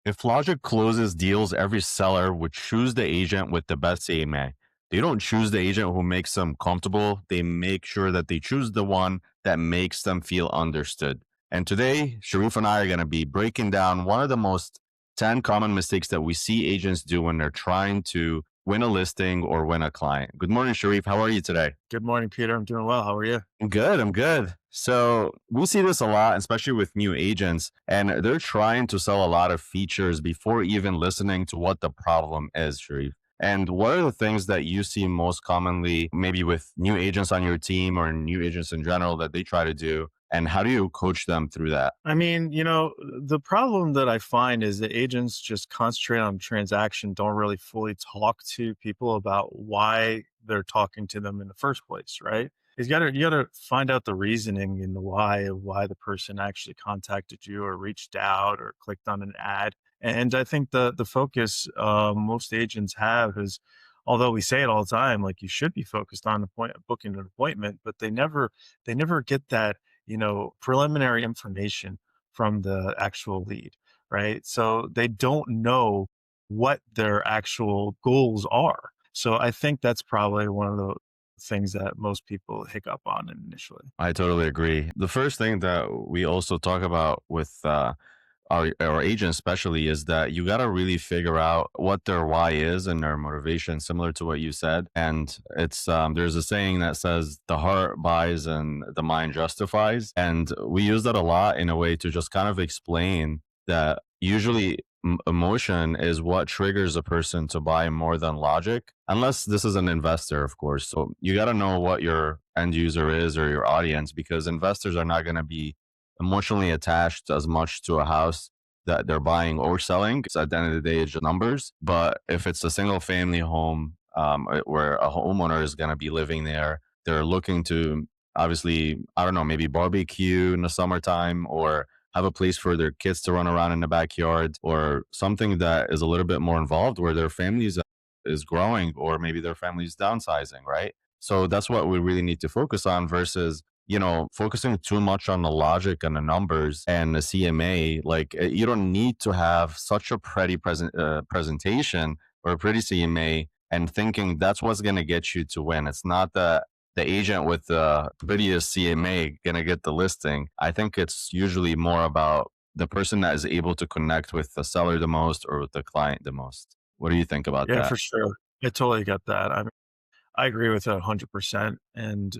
If logic closes deals, every seller would choose the agent with the best CMA. They don't choose the agent who makes them comfortable. They make sure that they choose the one that makes them feel understood. And today, Sharif and I are going to be breaking down one of the most 10 common mistakes that we see agents do when they're trying to win a listing or win a client. Good morning, Sharif. How are you today? Good morning, Peter. I'm doing well. How are you? I'm good. I'm good. So we see this a lot, especially with new agents, and they're trying to sell a lot of features before even listening to what the problem is, Sharif. And what are the things that you see most commonly, maybe with new agents on your team or new agents in general, that they try to do? And how do you coach them through that? The problem that I find is that agents just concentrate on transaction, don't really fully talk to people about why they're talking to them in the first place, right? You gotta find out the reasoning and the why of why the person actually contacted you or reached out or clicked on an ad. And I think the focus most agents have is, although we say it all the time, like you should be focused on the point of booking an appointment, but they never get that preliminary information from the actual lead, right? So they don't know what their actual goals are. So I think that's probably one of the things that most people hiccup on initially. I totally agree. The first thing that we also talk about with our agents especially is that you got to really figure out what their why is and their motivation, similar to what you said. And it's there's a saying that says the heart buys and the mind justifies, and we use that a lot in a way to just kind of explain that usually emotion is what triggers a person to buy more than logic, unless this is an investor, of course. So you got to know what your end user is or your audience, because investors are not going to be emotionally attached as much to a house that they're buying or selling. So at the end of the day, it's just numbers. But if it's a single family home where a homeowner is going to be living there, they're looking to obviously, I don't know, maybe barbecue in the summertime or have a place for their kids to run around in the backyard, or something that is a little bit more involved where their families is growing or maybe their family's downsizing, right? So that's what we really need to focus on versus focusing too much on the logic and the numbers and the CMA. Like you don't need to have such a pretty presentation or a pretty CMA and thinking that's what's going to get you to win. It's not the agent with the prettiest CMA going to get the listing. I think it's usually more about the person that is able to connect with the seller the most or with the client the most. What do you think about Yeah, that? for sure. I totally get that. I agree with it 100%. And,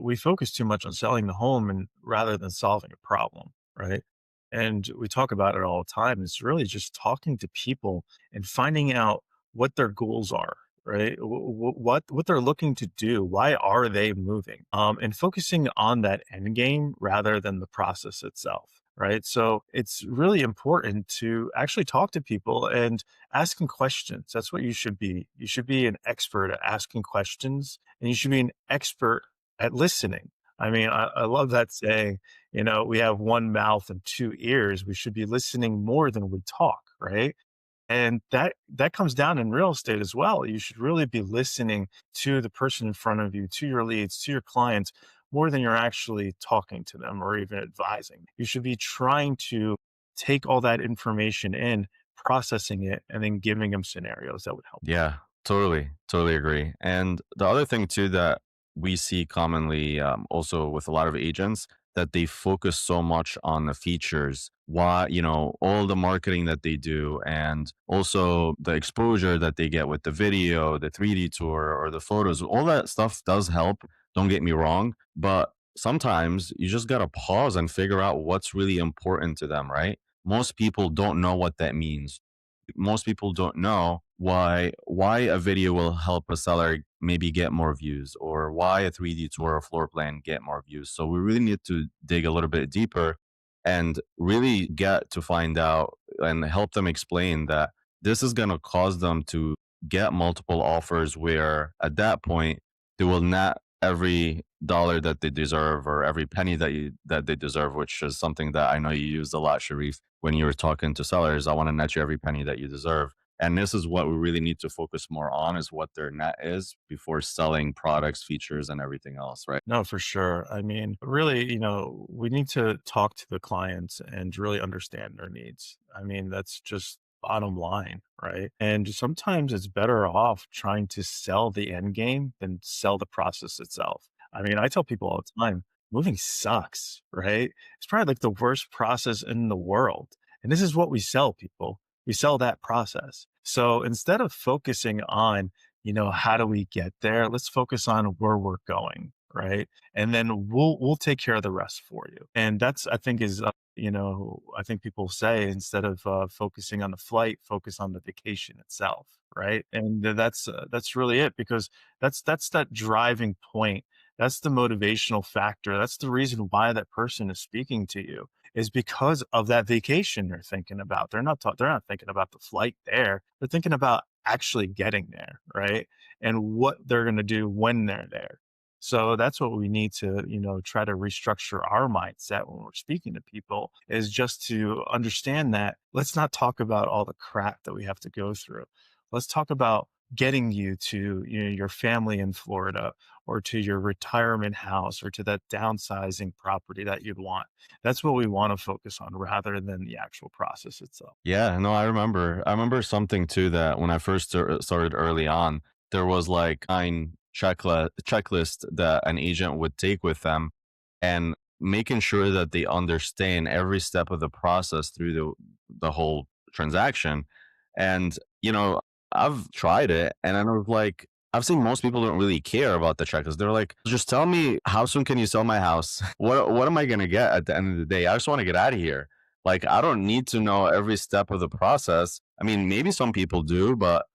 we focus too much on selling the home and rather than solving a problem, right? And we talk about it all the time. It's really just talking to people and finding out what their goals are, right? What they're looking to do. Why are they moving? And focusing on that end game rather than the process itself. Right. So it's really important to actually talk to people and asking questions. That's what you should be. You should be an expert at asking questions and you should be an expert at listening. I love that saying, we have one mouth and two ears. We should be listening more than we talk, right? And that comes down in real estate as well. You should really be listening to the person in front of you, to your leads, to your clients, more than you're actually talking to them or even advising. You should be trying to take all that information in, processing it, and then giving them scenarios that would help them. Yeah, totally, totally agree. And the other thing too that we see commonly, also with a lot of agents, that they focus so much on the features, why all the marketing that they do, and also the exposure that they get with the video, the 3D tour, or the photos. All that stuff does help. Don't get me wrong, but sometimes you just gotta pause and figure out what's really important to them, right? Most people don't know what that means. Most people don't know why a video will help a seller maybe get more views, or why a 3D tour or floor plan get more views. So we really need to dig a little bit deeper and really get to find out and help them explain that this is going to cause them to get multiple offers, where at that point they will net every dollar that they deserve, or every penny that they deserve, which is something that I know you used a lot, Sharif, when you were talking to sellers. I want to net you every penny that you deserve. And this is what we really need to focus more on, is what their net is before selling products, features, and everything else, right? No, for sure. I mean, really, we need to talk to the clients and really understand their needs. I mean, that's just bottom line, right? And sometimes it's better off trying to sell the end game than sell the process itself. I mean, I tell people all the time, moving sucks, right? It's probably like the worst process in the world. And this is what we sell people. We sell that process. So instead of focusing on, how do we get there? Let's focus on where we're going, right? And then we'll take care of the rest for you. And that's I think is I think people say instead of focusing on the flight, focus on the vacation itself, right? And that's really it because that's that driving point. That's the motivational factor. That's the reason why that person is speaking to you is because of that vacation they're thinking about. They're not thinking about the flight there. They're thinking about actually getting there, right? And what they're going to do when they're there. So that's what we need to, try to restructure our mindset when we're speaking to people is just to understand that let's not talk about all the crap that we have to go through. Let's talk about getting you to, your family in Florida or to your retirement house or to that downsizing property that you'd want. That's what we want to focus on rather than the actual process itself. Yeah, no, I remember something too, that when I first started early on, there was like 9 checklist that an agent would take with them, and making sure that they understand every step of the process through the whole transaction. And, I've tried it, and I was like, I've seen most people don't really care about the checklist. They're like, just tell me, how soon can you sell my house? What am I gonna get at the end of the day? I just want to get out of here. Like, I don't need to know every step of the process. I mean, maybe some people do, but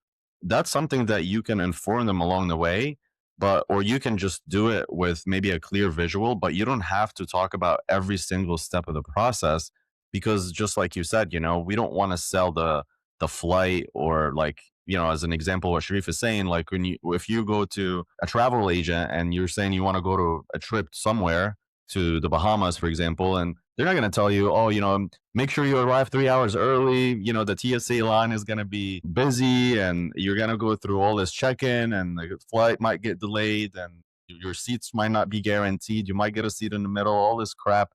that's something that you can inform them along the way. But, or you can just do it with maybe a clear visual, but you don't have to talk about every single step of the process, because just like you said, we don't want to sell the flight, or like, as an example, what Sharif is saying, like if you go to a travel agent and you're saying you want to go to a trip somewhere, to the Bahamas, for example, and they're not going to tell you, oh, make sure you arrive 3 hours early. The TSA line is going to be busy, and you're going to go through all this check-in, and the flight might get delayed, and your seats might not be guaranteed. You might get a seat in the middle, all this crap.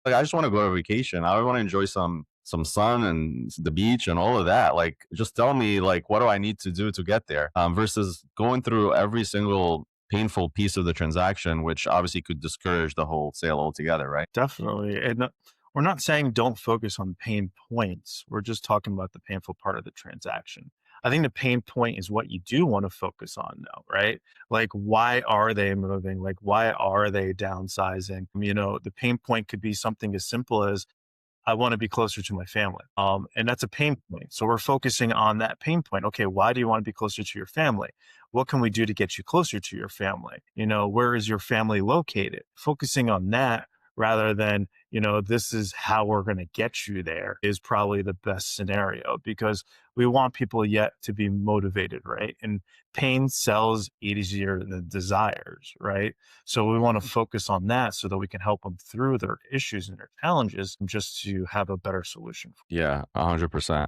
Like, I just want to go on vacation. I want to enjoy some sun and the beach and all of that. Like, just tell me, like, what do I need to do to get there? Versus going through every single painful piece of the transaction, which obviously could discourage the whole sale altogether, right? Definitely. And we're not saying don't focus on pain points. We're just talking about the painful part of the transaction. I think the pain point is what you do want to focus on, though, right? Like, why are they moving? Like, why are they downsizing? The pain point could be something as simple as I want to be closer to my family. And that's a pain point. So we're focusing on that pain point. Okay, why do you want to be closer to your family? What can we do to get you closer to your family? Where is your family located? Focusing on that rather than, this is how we're going to get you there is probably the best scenario because we want people yet to be motivated, right? And pain sells easier than desires, right? So we want to focus on that so that we can help them through their issues and their challenges just to have a better solution. Yeah, 100%.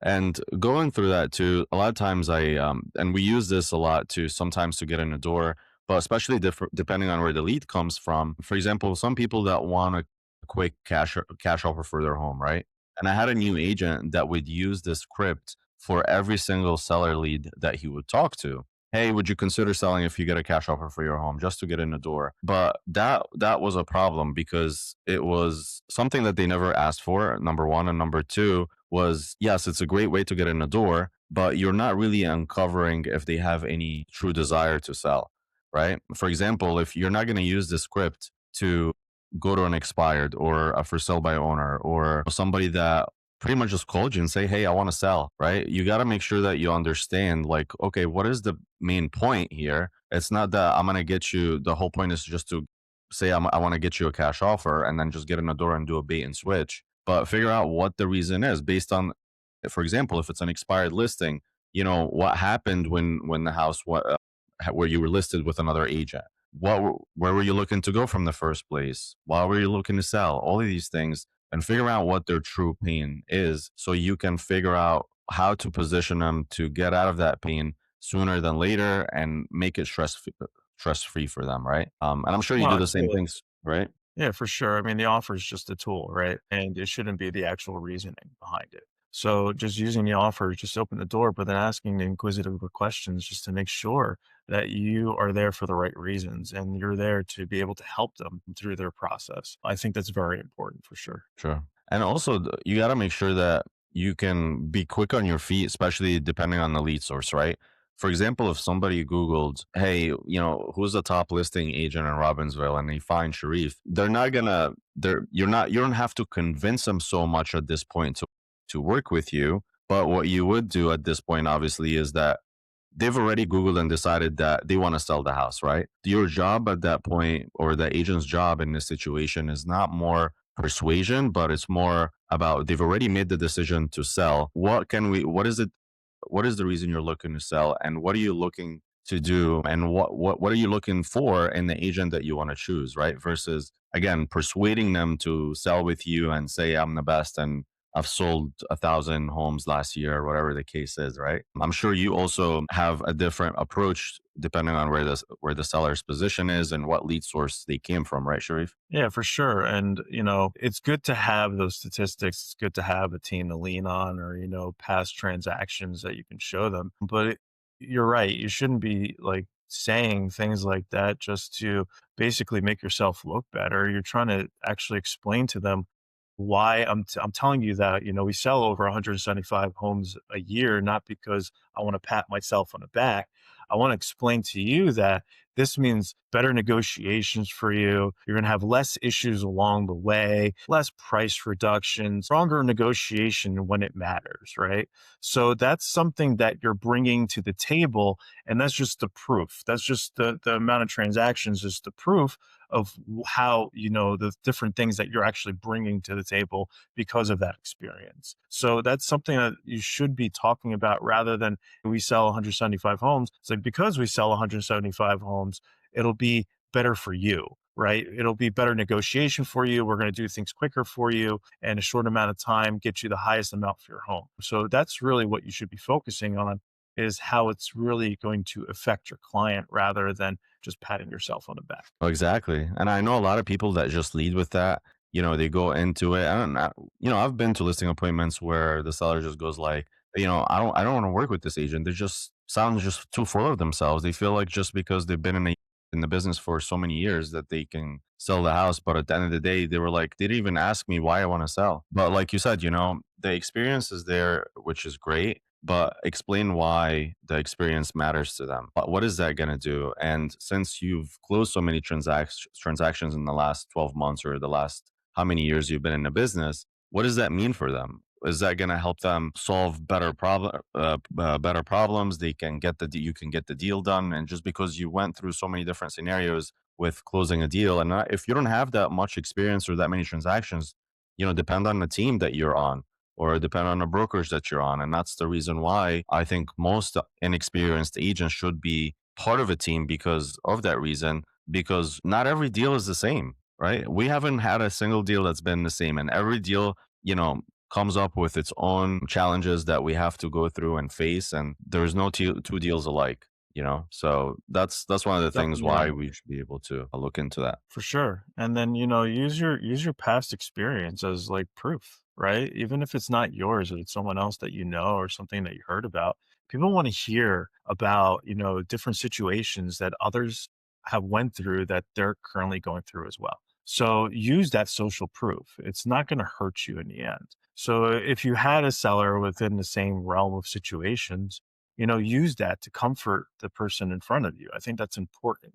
And going through that too, a lot of times and we use this a lot to sometimes to get in the door, but especially depending on where the lead comes from. For example, some people that want a quick cash offer for their home, right? And I had a new agent that would use this script for every single seller lead that he would talk to. Hey, would you consider selling if you get a cash offer for your home, just to get in the door? But that was a problem, because it was something that they never asked for, number one. And number two was, yes, it's a great way to get in the door, but you're not really uncovering if they have any true desire to sell, right? For example, if you're not going to use the script to go to an expired or a for sale by owner, or somebody that pretty much just called you and say, hey, I want to sell, right? You got to make sure that you understand, like, okay, what is the main point here? It's not that I'm going to get you, the whole point is just to say, I want to get you a cash offer and then just get in the door and do a bait and switch. But figure out what the reason is based on, for example, if it's an expired listing, what happened when the house, where you were listed with another agent? Where were you looking to go from the first place? Why were you looking to sell? All of these things, and figure out what their true pain is, so you can figure out how to position them to get out of that pain sooner than later and make it stress free for them, right? And I'm sure you No, do the same absolutely. things, right? Yeah, for sure. I mean, the offer is just a tool, right? And it shouldn't be the actual reasoning behind it. So just using the offer, just open the door, but then asking the inquisitive questions just to make sure that you are there for the right reasons and you're there to be able to help them through their process. I think that's very important for sure. Sure. And also, you got to make sure that you can be quick on your feet, especially depending on the lead source, right? For example, if somebody Googled, hey, who's the top listing agent in Robbinsville, and they find Sharif, they're not gonna, you don't have to convince them so much at this point to work with you. But what you would do at this point, obviously, is that they've already Googled and decided that they want to sell the house, right? Your job at that point, or the agent's job in this situation, is not more persuasion, but it's more about they've already made the decision to sell. What is it? What is the reason you're looking to sell? And what are you looking to do? And what are you looking for in the agent that you want to choose, right? Versus, again, persuading them to sell with you and say, I'm the best. And I've sold 1,000 homes last year, or whatever the case is, right? I'm sure you also have a different approach depending on where the seller's position is and what lead source they came from, right, Sharif? Yeah, for sure. And, it's good to have those statistics. It's good to have a team to lean on or, past transactions that you can show them. But you're right. You shouldn't be like saying things like that just to basically make yourself look better. You're trying to actually explain to them why I'm telling you that, we sell over 175 homes a year, not because I want to pat myself on the back. I want to explain to you that this means better negotiations for you. You're going to have less issues along the way, less price reductions, stronger negotiation when it matters, right? So that's something that you're bringing to the table. And that's just the proof. That's just the amount of transactions is the proof of how, the different things that you're actually bringing to the table because of that experience. So that's something that you should be talking about rather than we sell 175 homes. It's like because we sell 175 homes, it'll be better for you, right? It'll be better negotiation for you. We're going to do things quicker for you and a short amount of time, get you the highest amount for your home. So that's really what you should be focusing on is how it's really going to affect your client rather than just patting yourself on the back. Oh, exactly. And I know a lot of people that just lead with that. They go into it. I don't know. I've been to listing appointments where the seller just goes like, I don't want to work with this agent. They just sound just too full of themselves. They feel like just because they've been in the business for so many years that they can sell the house. But at the end of the day, they were like, they didn't even ask me why I want to sell. But like you said, the experience is there, which is great, but explain why the experience matters to them. What is that going to do? And since you've closed so many transactions in the last 12 months, or the last how many years you've been in the business, what does that mean for them? Is that going to help them solve better problems? You can get the deal done. And just because you went through so many different scenarios with closing a deal, and if you don't have that much experience or that many transactions, depend on the team that you're on, or depend on the brokerage that you're on. And that's the reason why I think most inexperienced agents should be part of a team because of that reason, because not every deal is the same, right? We haven't had a single deal that's been the same. And every deal, comes up with its own challenges that we have to go through and face. And there's no two deals alike. So that's one of the things Definitely why right. we should be able to look into that. For sure. And then, use your past experience as like proof, right? Even if it's not yours or it's someone else that you know or something that you heard about. People want to hear about, different situations that others have went through that they're currently going through as well. So use that social proof. It's not going to hurt you in the end. So if you had a seller within the same realm of situations, use that to comfort the person in front of you. I think that's important.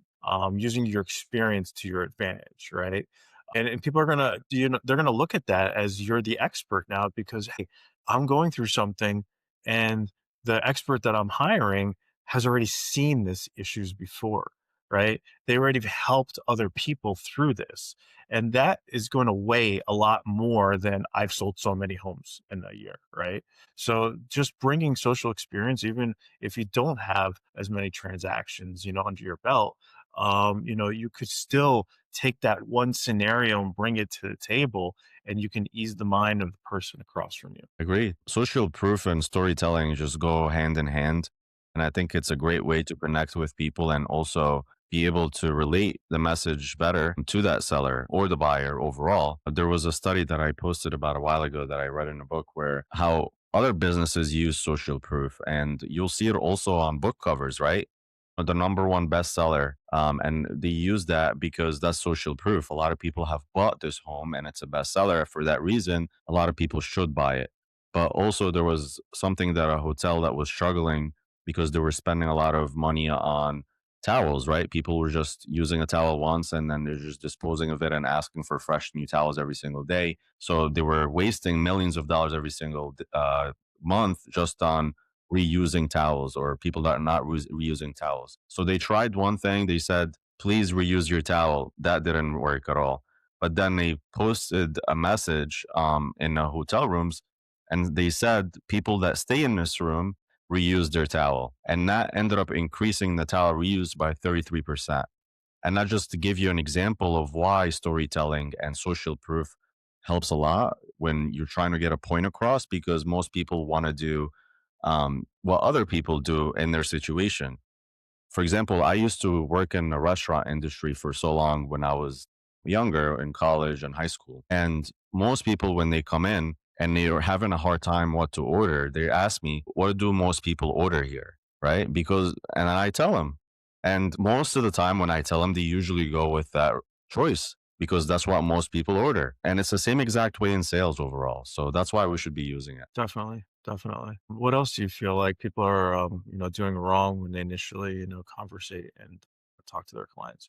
Using your experience to your advantage, right? And people are gonna, they're gonna look at that as you're the expert now because hey, I'm going through something, and the expert that I'm hiring has already seen this issues before, right? They already have helped other people through this, and that is going to weigh a lot more than I've sold so many homes in a year, right? So just bringing social experience, even if you don't have as many transactions, under your belt, you could still take that one scenario and bring it to the table, and you can ease the mind of the person across from you. Agree. Social proof and storytelling just go hand in hand. And I think it's a great way to connect with people and also be able to relate the message better to that seller or the buyer overall. There was a study that I posted about a while ago that I read in a book where how other businesses use social proof. And you'll see it also on book covers, right? The number one bestseller. And they use that because that's social proof. A lot of people have bought this home and it's a bestseller. For that reason, a lot of people should buy it. But also, there was something that a hotel that was struggling because they were spending a lot of money on towels, right? People were just using a towel once and then they're just disposing of it and asking for fresh new towels every single day. So they were wasting millions of dollars every single month just on reusing towels or people that are not reusing towels. So they tried one thing. They said, please reuse your towel. That didn't work at all. But then they posted a message in the hotel rooms and they said people that stay in this room reuse their towel. And that ended up increasing the towel reuse by 33%. And that just to give you an example of why storytelling and social proof helps a lot when you're trying to get a point across, because most people want to do what other people do in their situation. For example, I used to work in the restaurant industry for so long when I was younger in college and high school. And most people, when they come in and they are having a hard time what to order, they ask me, what do most people order here? Right. Because, and I tell them. And most of the time when I tell them, they usually go with that choice because that's what most people order. And it's the same exact way in sales overall. So that's why we should be using it. Definitely, definitely. What else do you feel like people are, doing wrong when they initially, conversate and talk to their clients?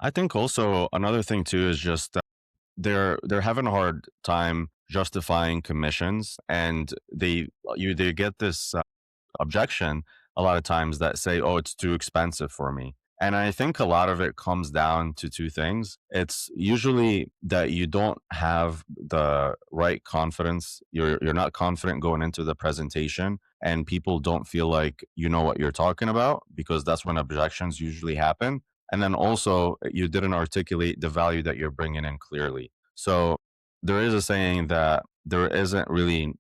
I think also another thing too is just they're having a hard time justifying commissions, and they get this objection a lot of times that say, "Oh, it's too expensive for me." And I think a lot of it comes down to two things. It's usually that you don't have the right confidence. You're not confident going into the presentation, and people don't feel like you know what you're talking about because that's when objections usually happen. And then also, you didn't articulate the value that you're bringing in clearly. So there is a saying that there's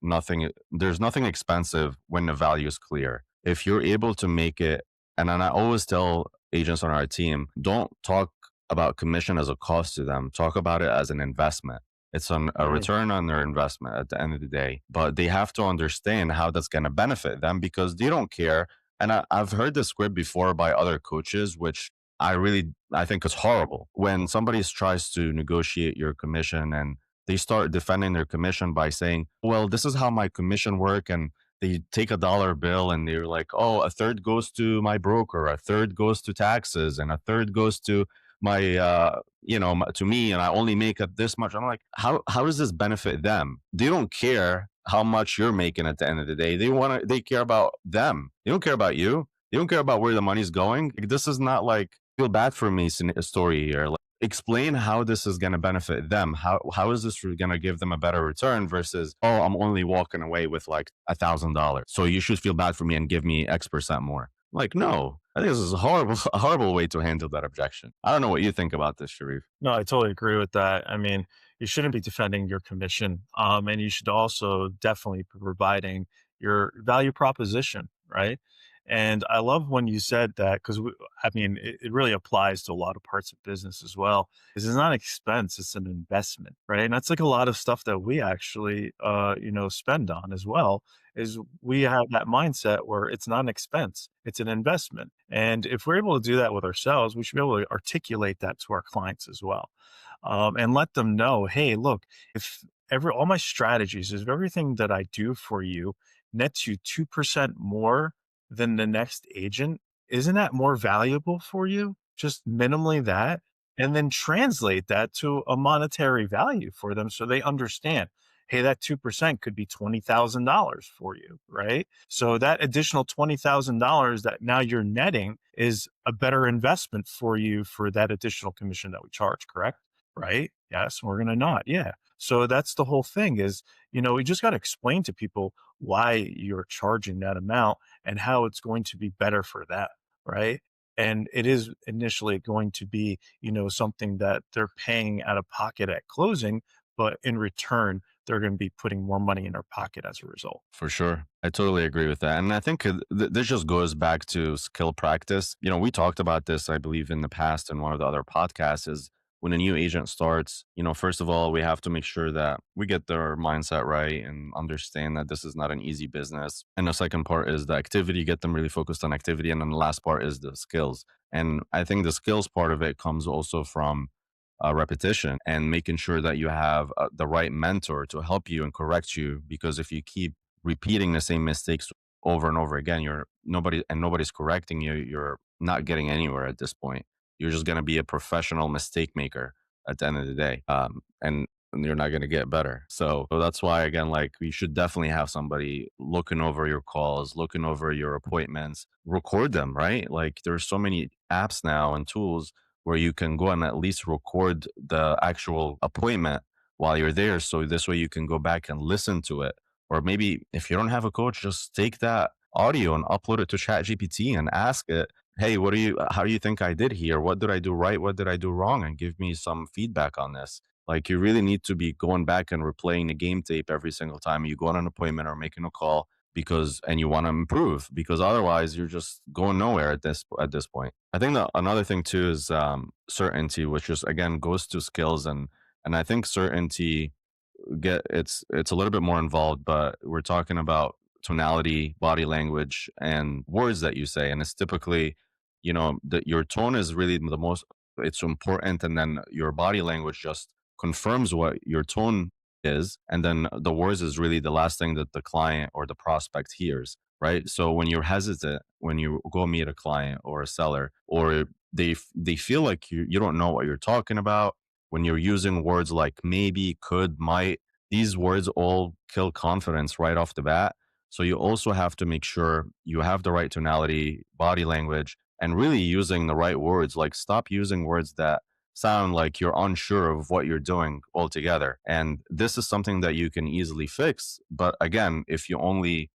nothing expensive when the value is clear. If you're able to make it, and then I always tell agents on our team, don't talk about commission as a cost to them. Talk about it as an investment. It's a Right. return on their investment at the end of the day. But they have to understand how that's going to benefit them because they don't care. And I've heard this script before by other coaches, which I think is horrible. When somebody tries to negotiate your commission and they start defending their commission by saying, well, this is how my commission work. And they take a dollar bill and they're like, oh, a third goes to my broker, a third goes to taxes, and a third goes to my, to me, and I only make up this much. I'm like, how does this benefit them? They don't care how much you're making at the end of the day. They care about them. They don't care about you. They don't care about where the money's going. Like, this is not like feel bad for me story here. Like, explain how this is going to benefit them. How is this going to give them a better return versus, oh, I'm only walking away with like $1,000, so you should feel bad for me and give me X% more. Like, no, I think this is a horrible a horrible way to handle that objection. I don't know what you think about this, Sharif. No, I totally agree with that. I mean, you shouldn't be defending your commission, and you should also definitely be providing your value proposition, right? And I love when you said that because I mean, it really applies to a lot of parts of business as well. Is it's not an expense; it's an investment, right? And that's like a lot of stuff that we actually, spend on as well. Is we have that mindset where it's not an expense; it's an investment. And if we're able to do that with ourselves, we should be able to articulate that to our clients as well, and let them know, hey, look, if every all my strategies, if everything that I do for you nets you 2% more than the next agent, isn't that more valuable for you? Just minimally that, and then translate that to a monetary value for them so they understand. Hey, that 2% could be $20,000 for you, right? So that additional $20,000 that now you're netting is a better investment for you for that additional commission that we charge, correct? Right? Yes, we're going to not. Yeah. So that's the whole thing is, we just got to explain to people why you're charging that amount and how it's going to be better for them, right? And it is initially going to be, something that they're paying out of pocket at closing, but in return, they're going to be putting more money in their pocket as a result. For sure. I totally agree with that. And I think this just goes back to skill practice. We talked about this, I believe, in the past in one of the other podcasts is when a new agent starts, first of all, we have to make sure that we get their mindset right and understand that this is not an easy business. And the second part is the activity, get them really focused on activity. And then the last part is the skills. And I think the skills part of it comes also from repetition and making sure that you have the right mentor to help you and correct you. Because if you keep repeating the same mistakes over and over again, nobody's correcting you. You're not getting anywhere at this point. You're just going to be a professional mistake maker at the end of the day, and you're not going to get better. So that's why again, like we should definitely have somebody looking over your calls, looking over your appointments, record them. Right? Like there's so many apps now and tools where you can go and at least record the actual appointment while you're there. So this way you can go back and listen to it. Or maybe if you don't have a coach, just take that audio and upload it to ChatGPT and ask it, hey, how do you think I did here? What did I do right? What did I do wrong? And give me some feedback on this. Like you really need to be going back and replaying the game tape every single time you go on an appointment or making a call and you want to improve because otherwise you're just going nowhere at this point. I think that another thing too is certainty, which just again goes to skills and I think certainty it's a little bit more involved, but we're talking about tonality, body language, and words that you say. And it's typically, that your tone is really the most it's important, and then your body language just confirms what your tone is, and then the words is really the last thing that the client or the prospect hears. Right. So when you're hesitant, when you go meet a client or a seller, or they feel like you don't know what you're talking about, when you're using words like maybe, could, might, these words all kill confidence right off the bat. So you also have to make sure you have the right tonality, body language, and really using the right words. Like stop using words that sound like you're unsure of what you're doing altogether. And this is something that you can easily fix. But again, if you only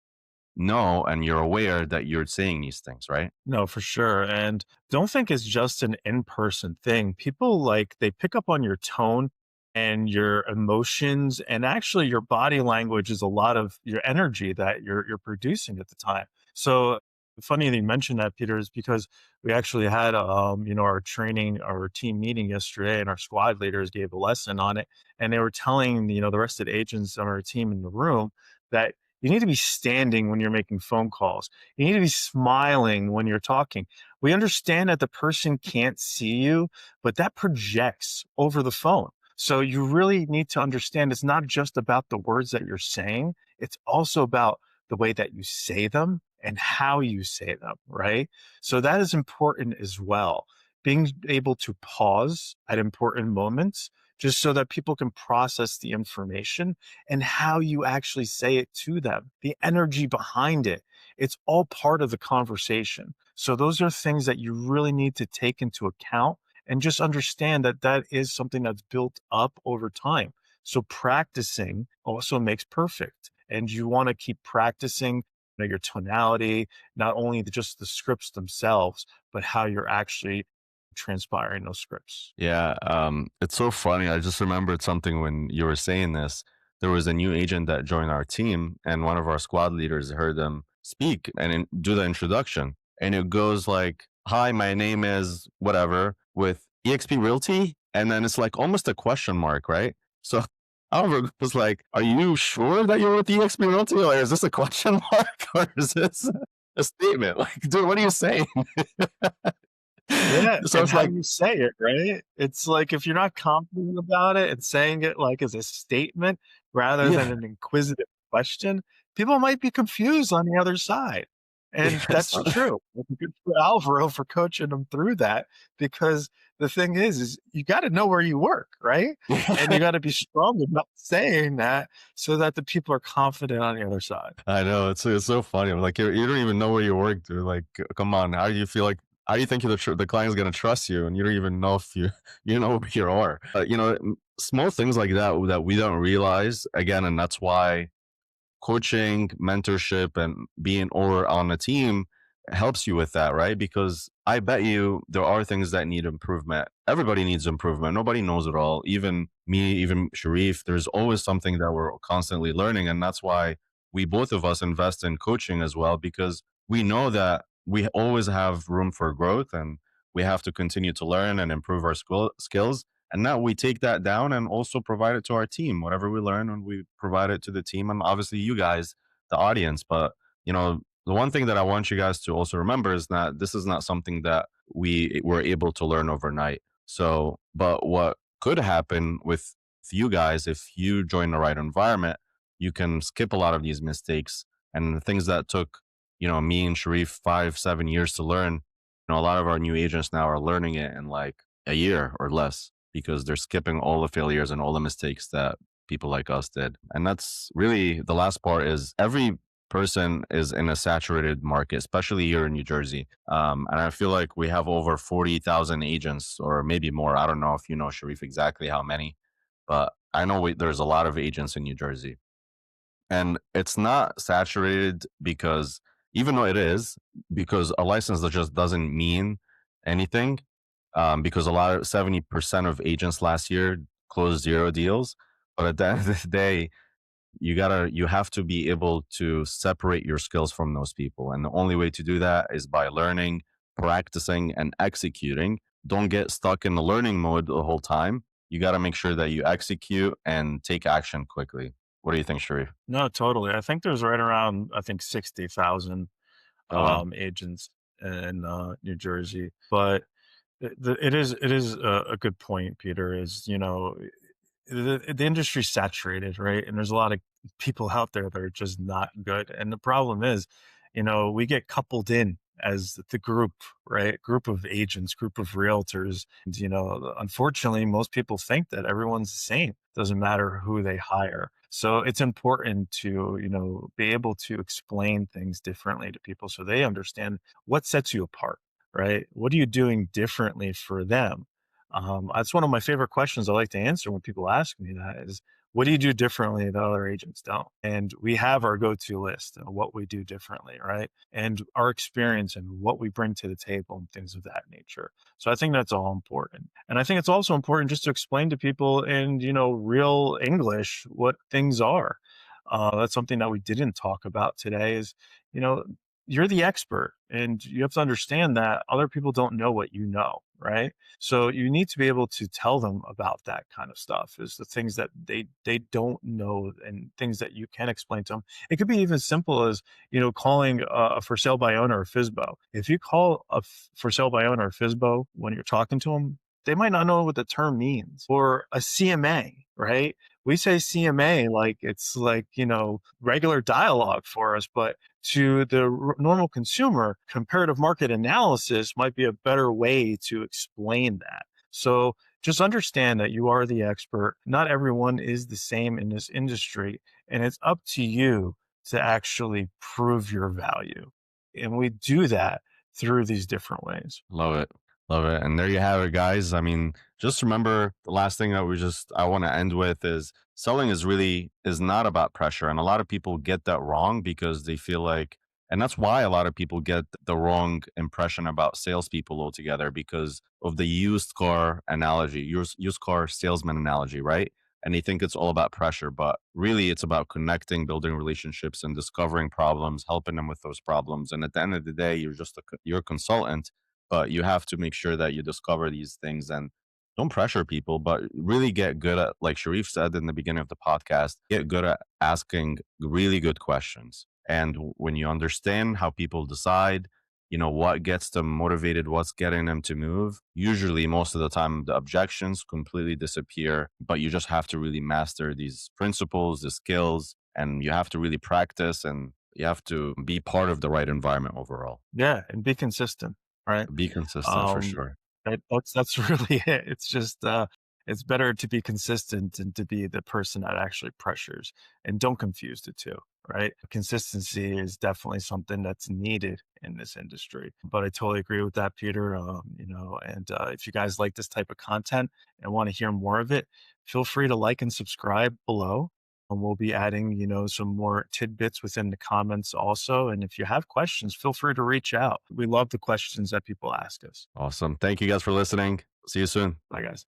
know and you're aware that you're saying these things, right? No, for sure. And don't think it's just an in-person thing. People like they pick up on your tone and your emotions, and actually your body language is a lot of your energy that you're producing at the time. So funny that you mentioned that, Peter, is because we actually had our training, our team meeting yesterday, and our squad leaders gave a lesson on it. And they were telling, the rest of the agents on our team in the room that you need to be standing when you're making phone calls. You need to be smiling when you're talking. We understand that the person can't see you, but that projects over the phone. So you really need to understand it's not just about the words that you're saying, it's also about the way that you say them and how you say them, right? So that is important as well. Being able to pause at important moments just so that people can process the information and how you actually say it to them, the energy behind it. It's all part of the conversation. So those are things that you really need to take into account and just understand that that is something that's built up over time. So practicing also makes perfect. And you want to keep practicing your tonality, not only just the scripts themselves, but how you're actually transpiring those scripts. Yeah, it's so funny. I just remembered something when you were saying this. There was a new agent that joined our team, and one of our squad leaders heard them speak and do the introduction. And it goes like, "Hi, my name is whatever with EXP Realty," and then it's like almost a question mark, right? So Albert was like, "Are you sure that you're with EXP Realty? Or is this a question mark, or is this a statement? Like, dude, what are you saying?" Yeah, So and it's how like, you say it, right? It's like if you're not confident about it and saying it like as a statement rather than yeah, an inquisitive question, people might be confused on the other side. And yeah, that's true. Like, good for Alvaro for coaching them through that because the thing is you gotta know where you work, right? And you gotta be strong about saying that so that the people are confident on the other side. I know it's so funny. I'm like, you don't even know where you work, dude. Like, come on, how do you feel like? How do you think the client's gonna trust you, and you don't even know if you know who you are? Small things like that we don't realize again, and that's why coaching, mentorship, and being over on a team helps you with that, right? Because I bet you there are things that need improvement. Everybody needs improvement. Nobody knows it all. Even me, even Sharif, there's always something that we're constantly learning. And that's why we both of us invest in coaching as well, because we know that we always have room for growth and we have to continue to learn and improve our skills. And now we take that down and also provide it to our team. Whatever we learn, and we provide it to the team and obviously you guys, the audience. But, you know, the one thing that I want you guys to also remember is that this is not something that we were able to learn overnight. So, but what could happen with you guys, if you join the right environment, you can skip a lot of these mistakes and the things that took, me and Sharif 5, 7 years to learn. A lot of our new agents now are learning it in like a year or less because they're skipping all the failures and all the mistakes that people like us did. And that's really the last part is every person is in a saturated market, especially here in New Jersey. And I feel like we have over 40,000 agents or maybe more. I don't know if you know, Sharif, exactly how many, but I know there's a lot of agents in New Jersey. And it's not saturated because, even though it is, because a license that just doesn't mean anything. Because a lot of 70% of agents last year closed zero deals. But at the end of the day, you have to be able to separate your skills from those people, and the only way to do that is by learning, practicing, and executing. Don't get stuck in the learning mode the whole time. You got to make sure that you execute and take action quickly. What do you think, Sharif? No, totally. I think there's right around, I think 60,000 Oh wow. agents in New Jersey. But it is a good point, Peter. Is the industry's saturated, right? And there's a lot of people out there that are just not good. And the problem is, we get coupled in as the group, right? Group of agents, group of realtors. And, unfortunately, most people think that everyone's the same. Doesn't matter who they hire. So it's important to, be able to explain things differently to people so they understand what sets you apart, right? What are you doing differently for them? That's one of my favorite questions I like to answer when people ask me that is, what do you do differently that other agents don't? And we have our go-to list of what we do differently, right? And our experience and what we bring to the table and things of that nature. So I think that's all important. And I think it's also important just to explain to people in, real English what things are. That's something that we didn't talk about today is, you know, you're the expert and you have to understand that other people don't know what you know, right? So you need to be able to tell them about that kind of stuff is the things that they don't know and things that you can explain to them. It could be even simple as, calling a for sale by owner or FISBO. If you call a for sale by owner or FISBO when you're talking to them, they might not know what the term means or a CMA, right? We say CMA like it's like, regular dialogue for us, but to the normal consumer, comparative market analysis might be a better way to explain that. So just understand that you are the expert. Not everyone is the same in this industry, and it's up to you to actually prove your value. And we do that through these different ways. Love it. Love it. And there you have it, guys. I mean, just remember the last thing that I want to end with is selling is not about pressure. And a lot of people get that wrong because they feel like, and that's why a lot of people get the wrong impression about salespeople altogether because of the used car analogy, used car salesman analogy, right? And they think it's all about pressure, but really it's about connecting, building relationships, and discovering problems, helping them with those problems. And at the end of the day, you're a consultant, but you have to make sure that you discover these things and don't pressure people, but really get good at, like Sharif said in the beginning of the podcast, get good at asking really good questions. And when you understand how people decide, what gets them motivated, what's getting them to move, usually most of the time the objections completely disappear, but you just have to really master these principles, the skills, and you have to really practice and you have to be part of the right environment overall. Yeah, and be consistent, right? Be consistent for Um, sure. that's really it. It's just it's better to be consistent and to be the person that actually pressures, and don't confuse the two, right? Consistency is definitely something that's needed in this industry. But I totally agree with that, Peter. And if you guys like this type of content and want to hear more of it, feel free to like and subscribe below. And we'll be adding, some more tidbits within the comments also. And if you have questions, feel free to reach out. We love the questions that people ask us. Awesome. Thank you guys for listening. See you soon. Bye, guys.